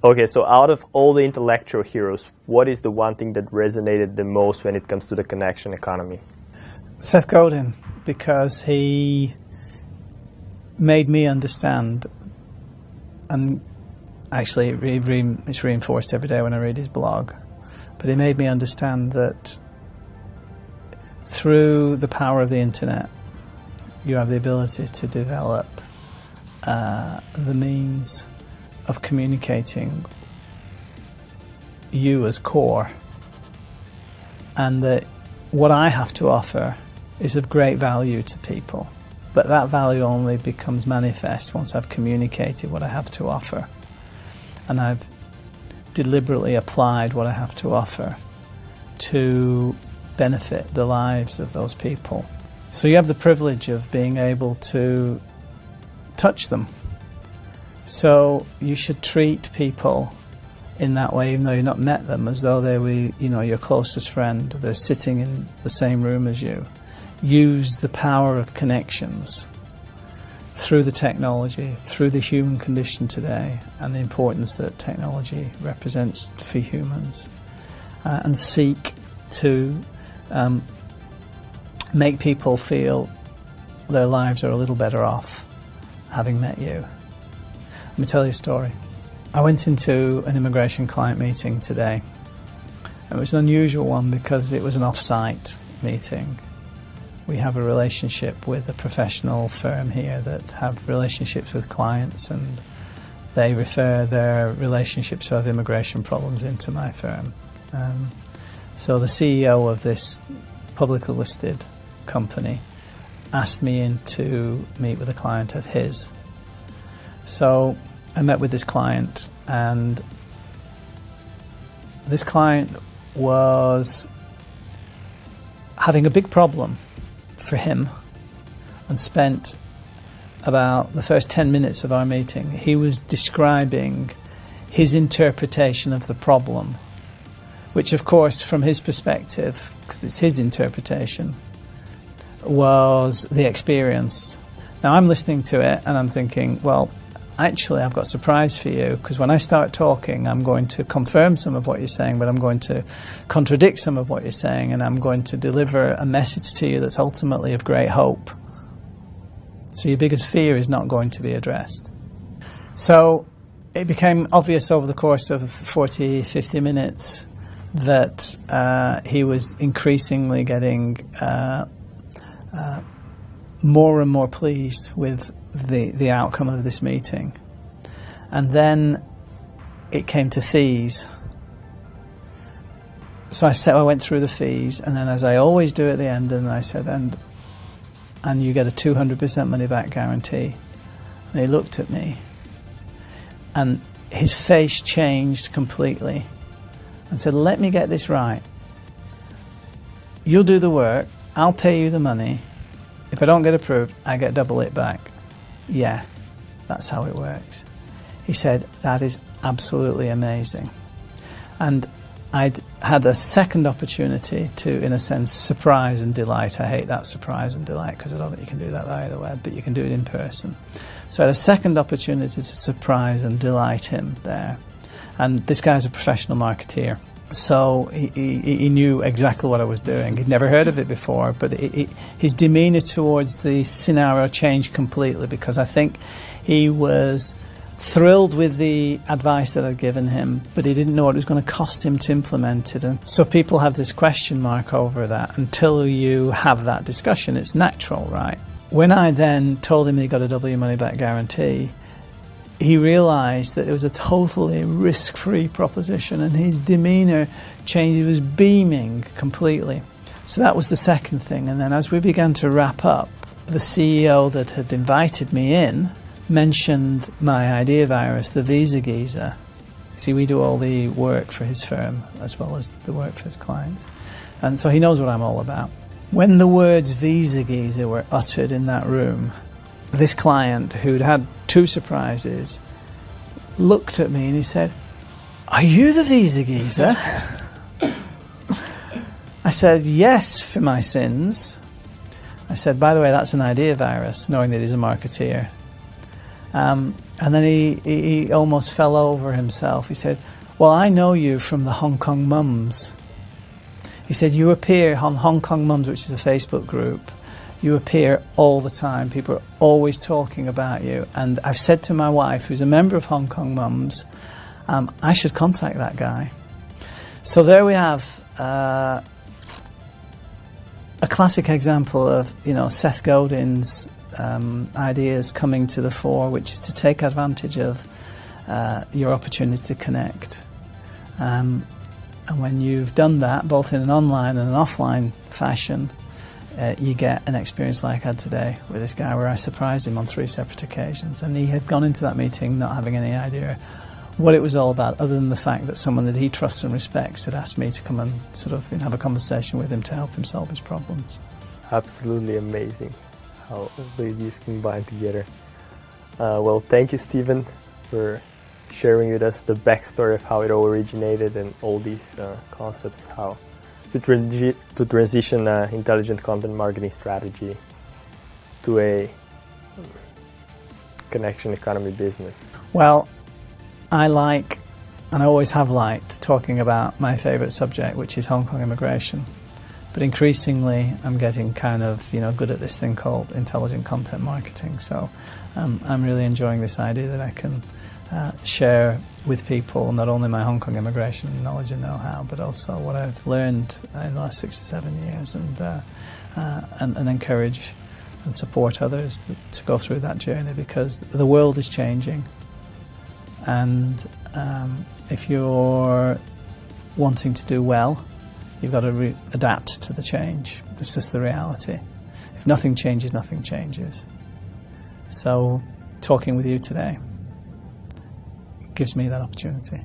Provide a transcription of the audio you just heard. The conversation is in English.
Okay, so out of all the intellectual heroes, what is the one thing that resonated the most when it comes to the connection economy? Seth Godin, because he made me understand, and actually it's reinforced every day when I read his blog, but he made me understand that through the power of the internet, you have the ability to develop the means of communicating you as core, and that what I have to offer is of great value to people, but that value only becomes manifest once I've communicated what I have to offer, and I've deliberately applied what I have to offer to benefit the lives of those people. So you have the privilege of being able to touch them. So you should treat people in that way, even though you've not met them, as though they were, your closest friend. They're sitting in the same room as you. Use the power of connections through the technology, through the human condition today, and the importance that technology represents for humans, and seek to make people feel their lives are a little better off having met you. Let me tell you a story. I went into an immigration client meeting today. It was an unusual one because it was an off-site meeting. We have a relationship with a professional firm here that have relationships with clients, and they refer their relationships who have immigration problems into my firm. So the CEO of this publicly listed company asked me in to meet with a client of his. So I met with this client, and this client was having a big problem for him, and spent about the first 10 minutes of our meeting. He was describing his interpretation of the problem, which of course from his perspective, because it's his interpretation, was the experience. Now I'm listening to it and I'm thinking, well, actually I've got a surprise for you, because when I start talking I'm going to confirm some of what you're saying, but I'm going to contradict some of what you're saying, and I'm going to deliver a message to you that's ultimately of great hope. So your biggest fear is not going to be addressed. So it became obvious over the course of 40, 50 minutes that he was increasingly getting more and more pleased with the outcome of this meeting. And then it came to fees. So I went through the fees, and then, as I always do at the end, and I said, and you get a 200% money back guarantee. And he looked at me, and his face changed completely, and said, let me get this right. You'll do the work, I'll pay you the money. If I don't get approved, I get double it back. Yeah, that's how it works. He said, that is absolutely amazing. And I'd had a second opportunity to, in a sense, surprise and delight. I hate that surprise and delight because I don't think you can do that via the web, but you can do it in person. So I had a second opportunity to surprise and delight him there. And this guy's a professional marketeer. So he knew exactly what I was doing. He'd never heard of it before, but his demeanour towards the scenario changed completely, because I think he was thrilled with the advice that I'd given him, but he didn't know what it was going to cost him to implement it. And so people have this question mark over that until you have that discussion. It's natural, right? When I then told him he got a double your money back guarantee, he realised that it was a totally risk-free proposition, and his demeanour changed. He was beaming completely. So that was the second thing. And then as we began to wrap up, the CEO that had invited me in mentioned my idea virus, the visa geezer. See, we do all the work for his firm as well as the work for his clients. And so he knows what I'm all about. When the words visa geezer were uttered in that room, this client, who'd had 2 surprises, looked at me and he said, "Are you the visa geezer?" I said, "Yes, for my sins." I said, "By the way, that's an idea virus," knowing that he's a marketeer. And then he almost fell over himself. He said, well, I know you from the Hong Kong Mums. He said, you appear on Hong Kong Mums, which is a Facebook group. You appear all the time. People are always talking about you. And I've said to my wife, who's a member of Hong Kong Mums, I should contact that guy. So there we have a classic example of, Seth Godin's ideas coming to the fore, which is to take advantage of your opportunity to connect. And when you've done that, both in an online and an offline fashion, you get an experience like I had today with this guy, where I surprised him on 3 separate occasions, and he had gone into that meeting not having any idea what it was all about, other than the fact that someone that he trusts and respects had asked me to come and sort of have a conversation with him to help him solve his problems. Absolutely amazing how these combine together. Well, thank you, Stephen, for sharing with us the backstory of how it all originated and all these concepts, how to transition intelligent content marketing strategy to a connection economy business. Well, I like, and I always have liked, talking about my favourite subject, which is Hong Kong immigration. But increasingly, I'm getting kind of, good at this thing called intelligent content marketing. So I'm really enjoying this idea that I can share with people not only my Hong Kong immigration knowledge and know-how, but also what I've learned in the last 6 or 7 years, and encourage and support others to go through that journey, because the world is changing. And if you're wanting to do well, you've got to adapt to the change. It's just the reality. If nothing changes, nothing changes. So talking with you today gives me that opportunity.